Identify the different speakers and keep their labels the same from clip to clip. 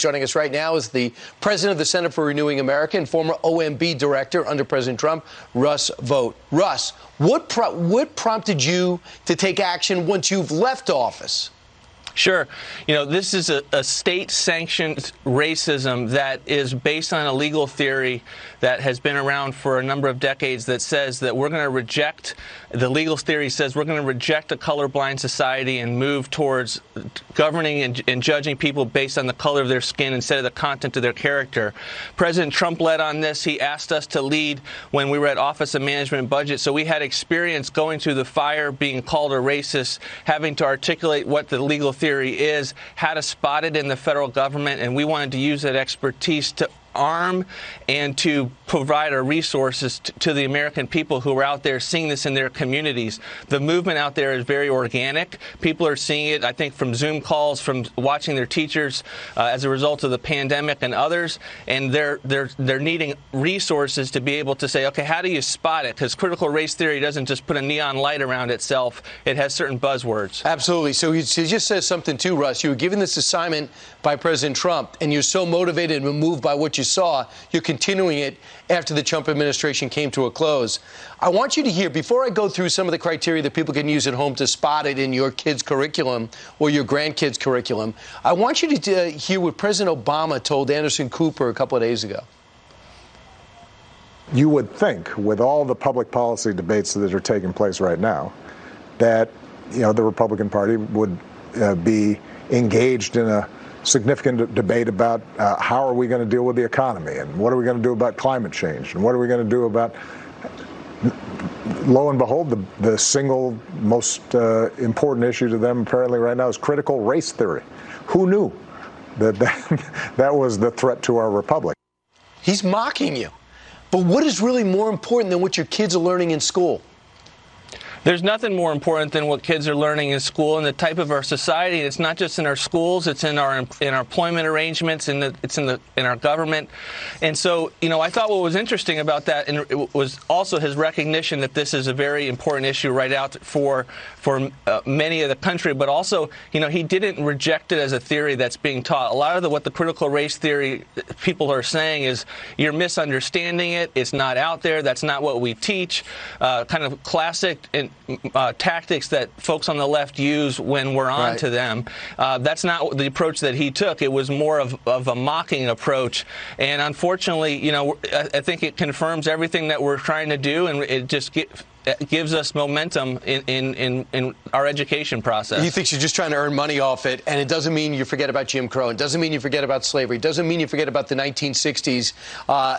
Speaker 1: Joining us right now is the president of the Center for Renewing America and former OMB director under President Trump, Russ Vought. Russ, what prompted you to take action once you've left office?
Speaker 2: Sure. You know, this is a state-sanctioned racism that is based on a legal theory that has been around for a number of decades that says that we're going to reject, the legal theory says we're going to reject a colorblind society and move towards governing and judging people based on the color of their skin instead of the content of their character. President Trump led on this. He asked us to lead when we were at Office of Management and Budget. So we had experience going through the fire, being called a racist, having to articulate what the legal theory is, how to spot it in the federal government, and we wanted to use that expertise to arm and to provide our resources to the American people who are out there seeing this in their communities. The movement out there is very organic. People are seeing it, I think, from Zoom calls, from watching their teachers as a result of the pandemic and others, and they're needing resources to be able to say, okay, how do you spot it? Because critical race theory doesn't just put a neon light around itself. It has certain buzzwords.
Speaker 1: Absolutely. So he just says something too, Russ. You were given this assignment by President Trump, and you're so motivated and moved by what you saw, you're continuing it after the Trump administration came to a close. I want you to hear, before I go through some of the criteria that people can use at home to spot it in your kids' curriculum or your grandkids' curriculum, I want you to hear what President Obama told Anderson Cooper a couple of days ago.
Speaker 3: You would think, with all the public policy debates that are taking place right now, that the Republican Party would be engaged in a significant debate about how are we going to deal with the economy, and what are we going to do about climate change, and what are we going to do about, lo and behold, the single most important issue to them apparently right now is critical race theory. Who knew that was the threat to our republic?
Speaker 1: He's mocking you. But what is really more important than what your kids are learning in school?
Speaker 2: There's nothing more important than what kids are learning in school and the type of our society. It's not just in our schools; it's in our employment arrangements, it's in our government. And so, I thought what was interesting about that, and it was also his recognition that this is a very important issue right out for many of the country. But also, he didn't reject it as a theory that's being taught. A lot of what the critical race theory people are saying is you're misunderstanding it. It's not out there. That's not what we teach. Kind of classic tactics that folks on the left use when we're on to them. That's not the approach that he took. It was more of a mocking approach. And unfortunately, I think it confirms everything that we're trying to do, and it just gives us momentum in our education process.
Speaker 1: He thinks you're just trying to earn money off it, and it doesn't mean you forget about Jim Crow. It doesn't mean you forget about slavery. It doesn't mean you forget about the 1960s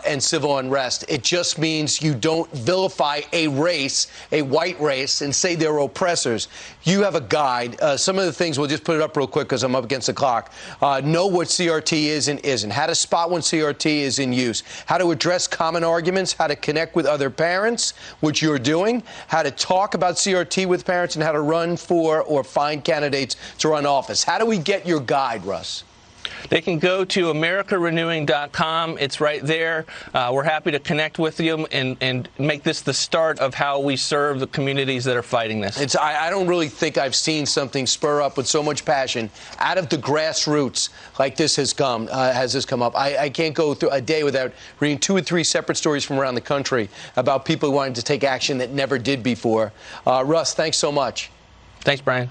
Speaker 1: and civil unrest. It just means you don't vilify a race, a white race, and say they're oppressors. You have a guide. Some of the things, we'll just put it up real quick because I'm up against the clock. Know what CRT is and isn't. How to spot when CRT is in use. How to address common arguments. How to connect with other parents, which you're doing. How to talk about CRT with parents, and how to run for or find candidates to run office. How do we get your guide, Russ?
Speaker 2: They can go to americarenewing.com. It's right there. We're happy to connect with you and make this the start of how we serve the communities that are fighting this.
Speaker 1: I don't really think I've seen something spur up with so much passion out of the grassroots like this has come up. I can't go through a day without reading 2 or 3 separate stories from around the country about people wanting to take action that never did before. Russ, thanks so much.
Speaker 2: Thanks, Brian.